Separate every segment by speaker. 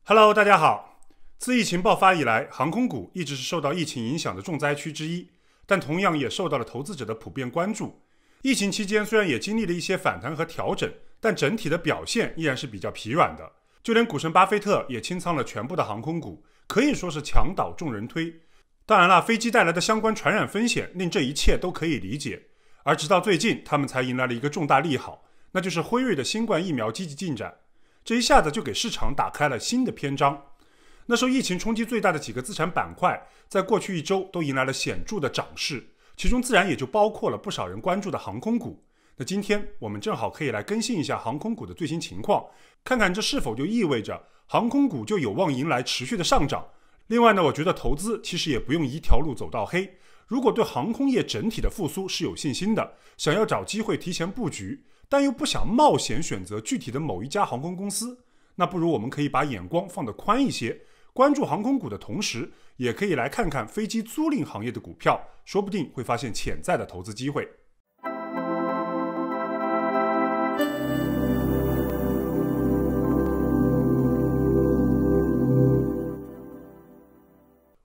Speaker 1: Hello， 大家好。自疫情爆发以来，航空股一直是受到疫情影响的重灾区之一，但同样也受到了投资者的普遍关注。疫情期间虽然也经历了一些反弹和调整，但整体的表现依然是比较疲软的。就连股神巴菲特也清仓了全部的航空股，可以说是墙倒众人推。当然了，飞机带来的相关传染风险令这一切都可以理解。而直到最近，他们才迎来了一个重大利好，那就是辉瑞的新冠疫苗积极进展。这一下子就给市场打开了新的篇章。那受疫情冲击最大的几个资产板块，在过去一周都迎来了显著的涨势，其中自然也就包括了不少人关注的航空股。那今天我们正好可以来更新一下航空股的最新情况，看看这是否就意味着航空股就有望迎来持续的上涨。另外呢，我觉得投资其实也不用一条路走到黑，如果对航空业整体的复苏是有信心的，想要找机会提前布局，但又不想冒险选择具体的某一家航空公司，那不如我们可以把眼光放得宽一些，关注航空股的同时，也可以来看看飞机租赁行业的股票，说不定会发现潜在的投资机会。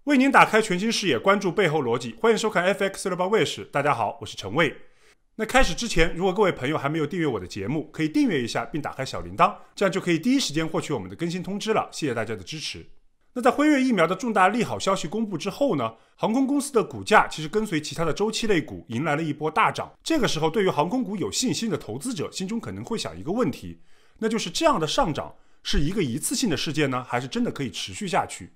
Speaker 1: 为您打开全新视野，关注背后逻辑，欢迎收看 FX688卫视。大家好，我是陈卫。那开始之前，如果各位朋友还没有订阅我的节目，可以订阅一下并打开小铃铛，这样就可以第一时间获取我们的更新通知了。谢谢大家的支持。那在辉瑞疫苗的重大利好消息公布之后呢，航空公司的股价其实跟随其他的周期类股迎来了一波大涨。这个时候，对于航空股有信心的投资者心中可能会想一个问题，那就是这样的上涨是一个一次性的事件呢，还是真的可以持续下去？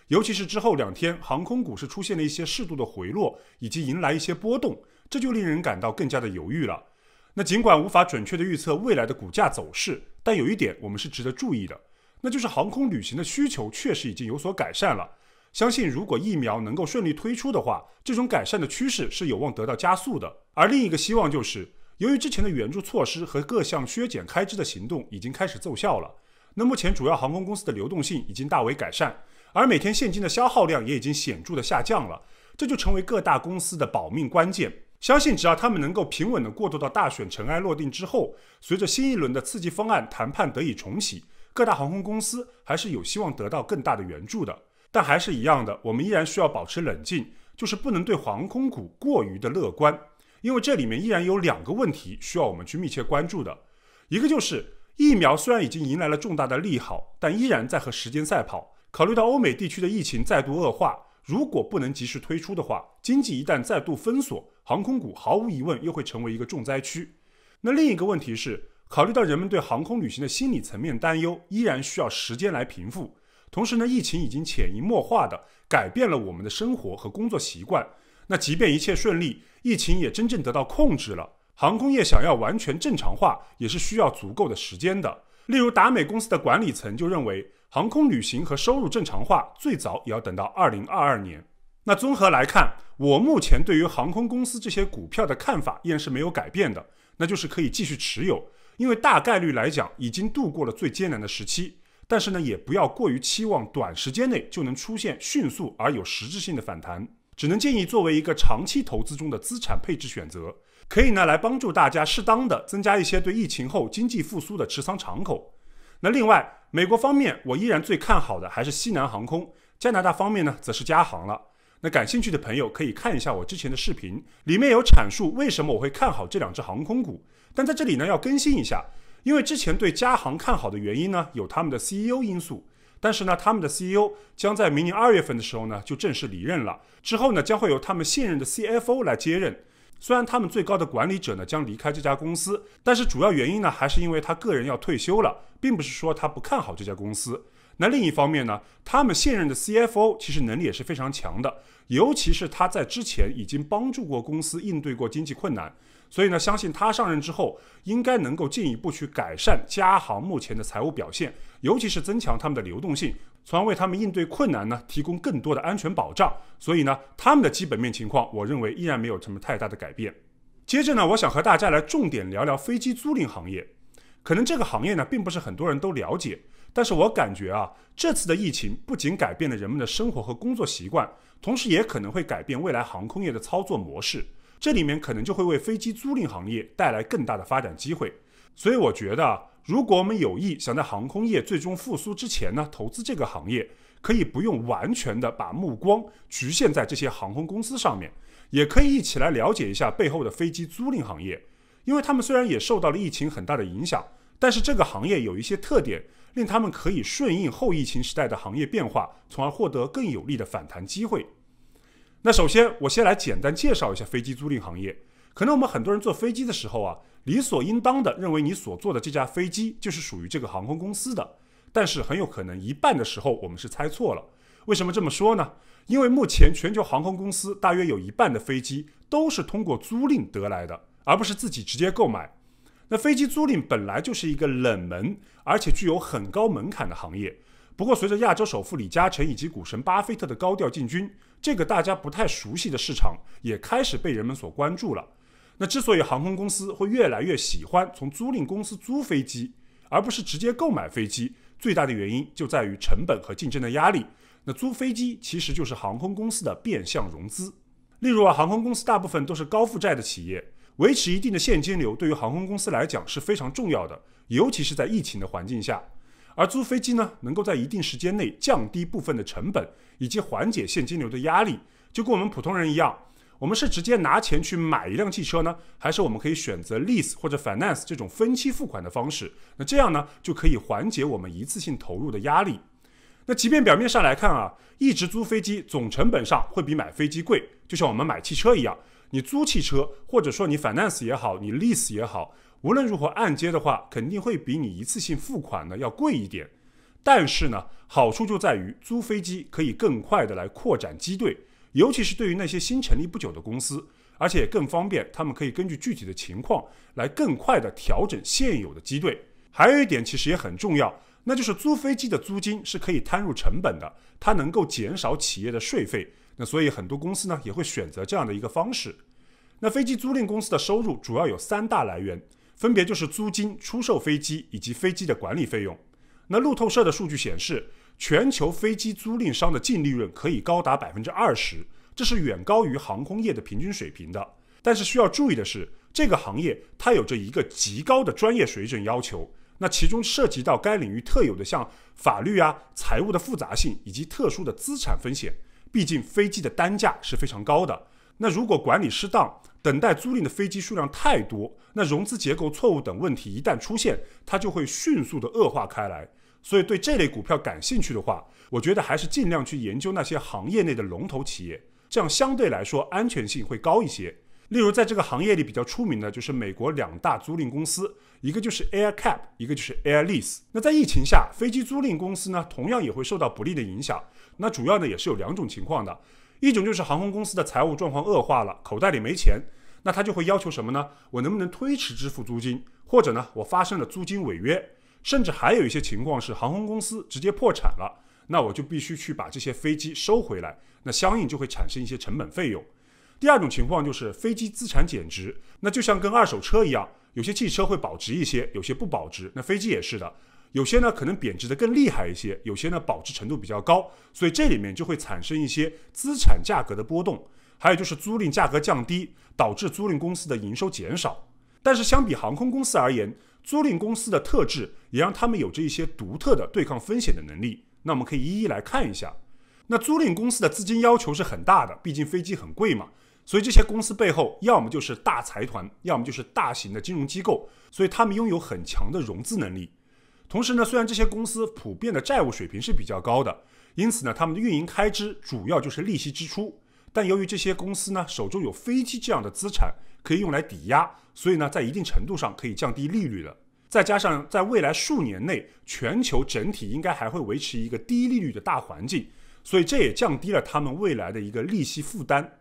Speaker 1: 尤其是之后2天，航空股是出现了一些适度的回落，以及迎来一些波动，这就令人感到更加的犹豫了。那尽管无法准确的预测未来的股价走势，但有一点我们是值得注意的，那就是航空旅行的需求确实已经有所改善了。相信如果疫苗能够顺利推出的话，这种改善的趋势是有望得到加速的。而另一个希望就是，由于之前的援助措施和各项削减开支的行动已经开始奏效了，那目前主要航空公司的流动性已经大为改善，而每天现金的消耗量也已经显著的下降了，这就成为各大公司的保命关键。相信只要他们能够平稳的过渡到大选尘埃落定之后，随着新一轮的刺激方案谈判得以重启，各大航空公司还是有希望得到更大的援助的。但还是一样的，我们依然需要保持冷静，就是不能对航空股过于的乐观，因为这里面依然有2个问题需要我们去密切关注的。一个就是疫苗虽然已经迎来了重大的利好，但依然在和时间赛跑。考虑到欧美地区的疫情再度恶化，如果不能及时推出的话，经济一旦再度封锁，航空股毫无疑问又会成为一个重灾区。那另一个问题是，考虑到人们对航空旅行的心理层面担忧依然需要时间来平复，同时呢，疫情已经潜移默化的改变了我们的生活和工作习惯。那即便一切顺利，疫情也真正得到控制了，航空业想要完全正常化也是需要足够的时间的。例如达美公司的管理层就认为，航空旅行和收入正常化最早也要等到2022年。那综合来看，我目前对于航空公司这些股票的看法依然是没有改变的，那就是可以继续持有，因为大概率来讲已经度过了最艰难的时期。但是呢，也不要过于期望短时间内就能出现迅速而有实质性的反弹，只能建议作为一个长期投资中的资产配置选择，可以呢来帮助大家适当的增加一些对疫情后经济复苏的持仓敞口。那另外，美国方面我依然最看好的还是西南航空，加拿大方面呢则是加航了。那感兴趣的朋友可以看一下我之前的视频，里面有阐述为什么我会看好这2只航空股。但在这里呢要更新一下，因为之前对加航看好的原因呢有他们的 CEO 因素，但是呢他们的 CEO 将在明年2月份的时候呢就正式离任了，之后呢将会由他们现任的 CFO 来接任。虽然他们最高的管理者呢将离开这家公司，但是主要原因呢还是因为他个人要退休了，并不是说他不看好这家公司。那另一方面呢，他们现任的 CFO 其实能力也是非常强的，尤其是他在之前已经帮助过公司应对过经济困难，所以呢，相信他上任之后应该能够进一步去改善加航目前的财务表现，尤其是增强他们的流动性，从而为他们应对困难呢提供更多的安全保障。所以呢，他们的基本面情况，我认为依然没有什么太大的改变。接着呢，我想和大家来重点聊聊飞机租赁行业。可能这个行业呢，并不是很多人都了解，但是我感觉这次的疫情不仅改变了人们的生活和工作习惯，同时也可能会改变未来航空业的操作模式。这里面可能就会为飞机租赁行业带来更大的发展机会。所以我觉得如果我们有意想在航空业最终复苏之前呢，投资这个行业，可以不用完全的把目光局限在这些航空公司上面，也可以一起来了解一下背后的飞机租赁行业。因为他们虽然也受到了疫情很大的影响，但是这个行业有一些特点，令他们可以顺应后疫情时代的行业变化，从而获得更有利的反弹机会。那首先我先来简单介绍一下飞机租赁行业。可能我们很多人坐飞机的时候啊，理所应当的认为你所坐的这架飞机就是属于这个航空公司的，但是很有可能一半的时候我们是猜错了。为什么这么说呢？因为目前全球航空公司大约有一半的飞机都是通过租赁得来的，而不是自己直接购买。那飞机租赁本来就是一个冷门而且具有很高门槛的行业，不过随着亚洲首富李嘉诚以及股神巴菲特的高调进军，这个大家不太熟悉的市场也开始被人们所关注了。那之所以航空公司会越来越喜欢从租赁公司租飞机，而不是直接购买飞机，最大的原因就在于成本和竞争的压力。那租飞机其实就是航空公司的变相融资。例如航空公司大部分都是高负债的企业，维持一定的现金流对于航空公司来讲是非常重要的，尤其是在疫情的环境下。而租飞机呢，能够在一定时间内降低部分的成本，以及缓解现金流的压力。就跟我们普通人一样，我们是直接拿钱去买一辆汽车呢，还是我们可以选择 lease 或者 finance 这种分期付款的方式？那这样呢，就可以缓解我们一次性投入的压力。那即便表面上来看啊，一直租飞机总成本上会比买飞机贵，就像我们买汽车一样，你租汽车或者说你 finance 也好，你 lease 也好，无论如何按揭的话，肯定会比你一次性付款呢要贵一点。但是呢，好处就在于租飞机可以更快的来扩展机队，尤其是对于那些新成立不久的公司，而且也更方便，他们可以根据具体的情况来更快的调整现有的机队。还有一点其实也很重要，那就是租飞机的租金是可以摊入成本的，它能够减少企业的税费。那所以很多公司呢也会选择这样的一个方式。那飞机租赁公司的收入主要有3大来源，分别就是租金、出售飞机以及飞机的管理费用。那路透社的数据显示，全球飞机租赁商的净利润可以高达 20%， 这是远高于航空业的平均水平的。但是需要注意的是，这个行业它有着一个极高的专业水准要求，那其中涉及到该领域特有的像法律啊、财务的复杂性以及特殊的资产风险。毕竟飞机的单价是非常高的，那如果管理失当，等待租赁的飞机数量太多，那融资结构错误等问题一旦出现，它就会迅速的恶化开来。所以对这类股票感兴趣的话，我觉得还是尽量去研究那些行业内的龙头企业，这样相对来说安全性会高一些。例如在这个行业里比较出名的就是美国2大租赁公司，一个就是 AirCap， 一个就是 Air Lease。那在疫情下，飞机租赁公司呢同样也会受到不利的影响。那主要呢也是有2种情况的，一种就是航空公司的财务状况恶化了，口袋里没钱，那他就会要求什么呢？我能不能推迟支付租金，或者呢我发生了租金违约，甚至还有一些情况是航空公司直接破产了，那我就必须去把这些飞机收回来，那相应就会产生一些成本费用。第2种情况就是飞机资产减值，那就像跟二手车一样，有些汽车会保值一些，有些不保值，那飞机也是的，有些呢可能贬值的更厉害一些，有些呢保值程度比较高，所以这里面就会产生一些资产价格的波动。还有就是租赁价格降低，导致租赁公司的营收减少。但是相比航空公司而言，租赁公司的特质也让他们有着一些独特的对抗风险的能力。那我们可以一一来看一下。那租赁公司的资金要求是很大的，毕竟飞机很贵嘛，所以这些公司背后要么就是大财团，要么就是大型的金融机构，所以他们拥有很强的融资能力。同时呢，虽然这些公司普遍的债务水平是比较高的，因此呢，他们的运营开支主要就是利息支出。但由于这些公司呢手中有飞机这样的资产可以用来抵押，所以呢在一定程度上可以降低利率的。再加上在未来数年内，全球整体应该还会维持一个低利率的大环境，所以这也降低了他们未来的一个利息负担。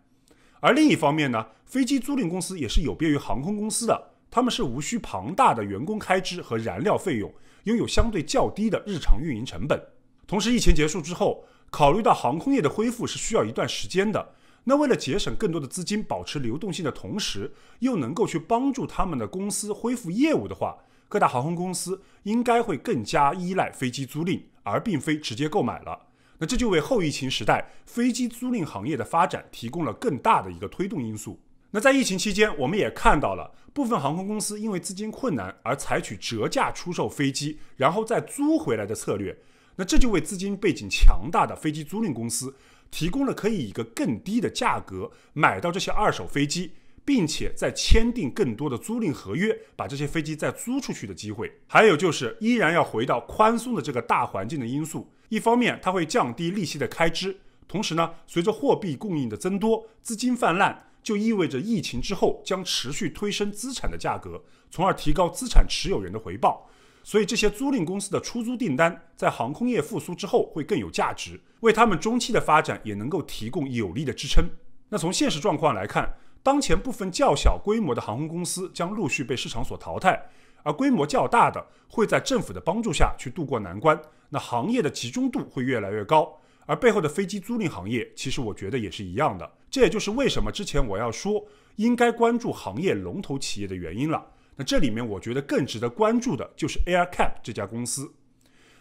Speaker 1: 而另一方面呢，飞机租赁公司也是有别于航空公司的，他们是无需庞大的员工开支和燃料费用，拥有相对较低的日常运营成本。同时疫情结束之后，考虑到航空业的恢复是需要一段时间的，那为了节省更多的资金，保持流动性的同时，又能够去帮助他们的公司恢复业务的话，各大航空公司应该会更加依赖飞机租赁，而并非直接购买了。那这就为后疫情时代飞机租赁行业的发展提供了更大的一个推动因素。那在疫情期间，我们也看到了部分航空公司因为资金困难而采取折价出售飞机，然后再租回来的策略。那这就为资金背景强大的飞机租赁公司提供了可以以一个更低的价格买到这些二手飞机，并且再签订更多的租赁合约，把这些飞机再租出去的机会。还有就是依然要回到宽松的这个大环境的因素，一方面它会降低利息的开支，同时呢，随着货币供应的增多，资金泛滥，就意味着疫情之后将持续推升资产的价格，从而提高资产持有人的回报。所以这些租赁公司的出租订单在航空业复苏之后会更有价值，为他们中期的发展也能够提供有力的支撑。那从现实状况来看，当前部分较小规模的航空公司将陆续被市场所淘汰，而规模较大的会在政府的帮助下去渡过难关，那行业的集中度会越来越高。而背后的飞机租赁行业，其实我觉得也是一样的。这也就是为什么之前我要说应该关注行业龙头企业的原因了。那这里面我觉得更值得关注的就是 AerCap 这家公司。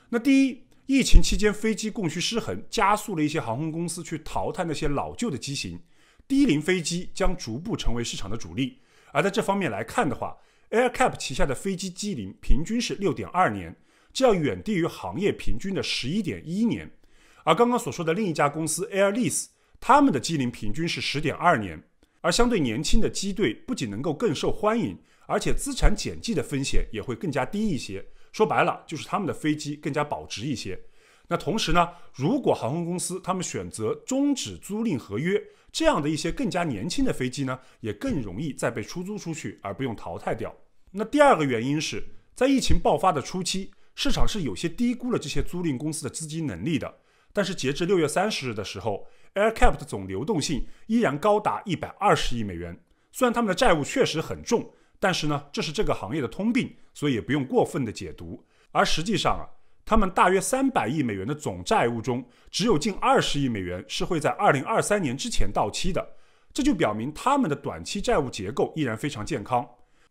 Speaker 1: 那第一，疫情期间飞机供需失衡，加速了一些航空公司去淘汰那些老旧的机型，低龄飞机将逐步成为市场的主力。而在这方面来看的话， AerCap 旗下的飞机机龄平均是 6.2 年，这要远低于行业平均的 11.1 年。而刚刚所说的另一家公司 Air Lease， 他们的机龄平均是 10.2 年。而相对年轻的机队不仅能够更受欢迎，而且资产减记的风险也会更加低一些。说白了，就是他们的飞机更加保值一些。那同时呢，如果航空公司他们选择终止租赁合约，这样的一些更加年轻的飞机呢，也更容易再被出租出去，而不用淘汰掉。那第二个原因是在疫情爆发的初期，市场是有些低估了这些租赁公司的资金能力的。但是截至6月30日的时候， AerCap 的总流动性依然高达120亿美元。虽然他们的债务确实很重，但是呢，这是这个行业的通病，所以也不用过分的解读。而实际上他们大约300亿美元的总债务中，只有近20亿美元是会在2023年之前到期的，这就表明他们的短期债务结构依然非常健康。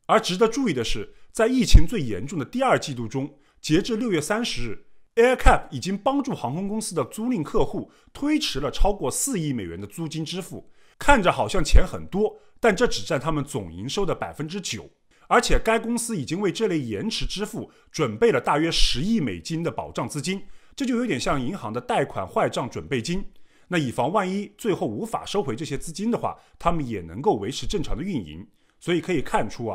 Speaker 1: 而值得注意的是，在疫情最严重的第二季度中，截至6月30日，AerCap 已经帮助航空公司的租赁客户推迟了超过4亿美元的租金支付。看着好像钱很多，但这只占他们总营收的 9%。而且该公司已经为这类延迟支付准备了大约10亿美金的保障资金，这就有点像银行的贷款坏账准备金。那以防万一最后无法收回这些资金的话，他们也能够维持正常的运营。所以可以看出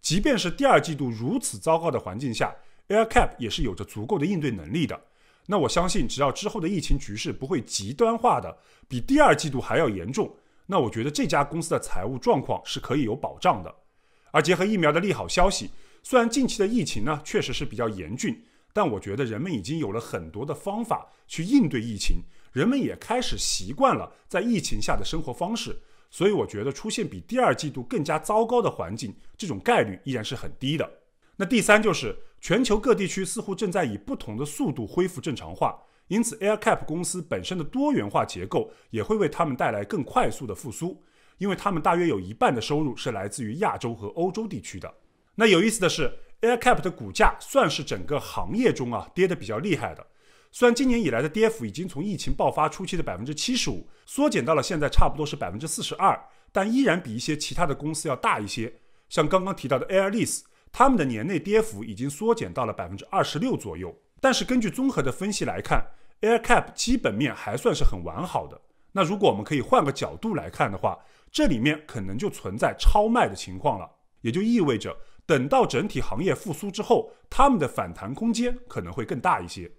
Speaker 1: 即便是第二季度如此糟糕的环境下， AerCap 也是有着足够的应对能力的。那我相信只要之后的疫情局势不会极端化的比第二季度还要严重，那我觉得这家公司的财务状况是可以有保障的。而结合疫苗的利好消息，虽然近期的疫情呢确实是比较严峻，但我觉得人们已经有了很多的方法去应对疫情，人们也开始习惯了在疫情下的生活方式，所以我觉得出现比第二季度更加糟糕的环境，这种概率依然是很低的。那第三就是全球各地区似乎正在以不同的速度恢复正常化，因此 AerCap 公司本身的多元化结构也会为他们带来更快速的复苏，因为他们大约有一半的收入是来自于亚洲和欧洲地区的。那有意思的是 AerCap 的股价算是整个行业中跌得比较厉害的。虽然今年以来的跌幅已经从疫情爆发初期的 75% 缩减到了现在差不多是 42%， 但依然比一些其他的公司要大一些。像刚刚提到的 Air Lease， 他们的年内跌幅已经缩减到了 26% 左右。但是根据综合的分析来看， AerCap 基本面还算是很完好的。那如果我们可以换个角度来看的话，这里面可能就存在超卖的情况了，也就意味着等到整体行业复苏之后，他们的反弹空间可能会更大一些。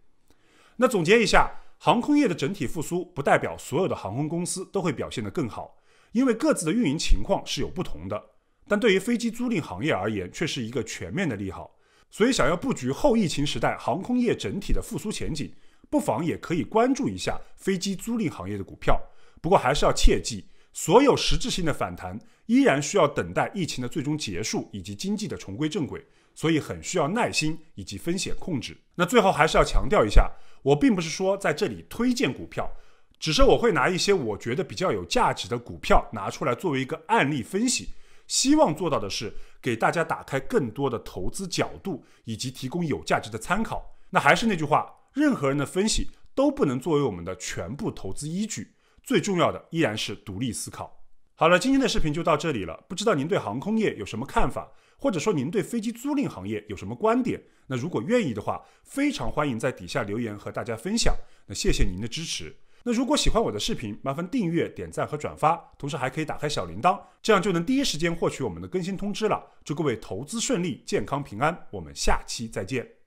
Speaker 1: 那总结一下，航空业的整体复苏不代表所有的航空公司都会表现得更好，因为各自的运营情况是有不同的。但对于飞机租赁行业而言，却是一个全面的利好。所以想要布局后疫情时代航空业整体的复苏前景，不妨也可以关注一下飞机租赁行业的股票。不过还是要切记，所有实质性的反弹依然需要等待疫情的最终结束以及经济的重归正轨，所以很需要耐心以及风险控制。那最后还是要强调一下，我并不是说在这里推荐股票，只是我会拿一些我觉得比较有价值的股票拿出来作为一个案例分析，希望做到的是给大家打开更多的投资角度以及提供有价值的参考。那还是那句话，任何人的分析都不能作为我们的全部投资依据，最重要的依然是独立思考。好了，今天的视频就到这里了。不知道您对航空业有什么看法，或者说您对飞机租赁行业有什么观点？那如果愿意的话，非常欢迎在底下留言和大家分享。那谢谢您的支持。那如果喜欢我的视频，麻烦订阅、点赞和转发，同时还可以打开小铃铛，这样就能第一时间获取我们的更新通知了。祝各位投资顺利、健康平安，我们下期再见。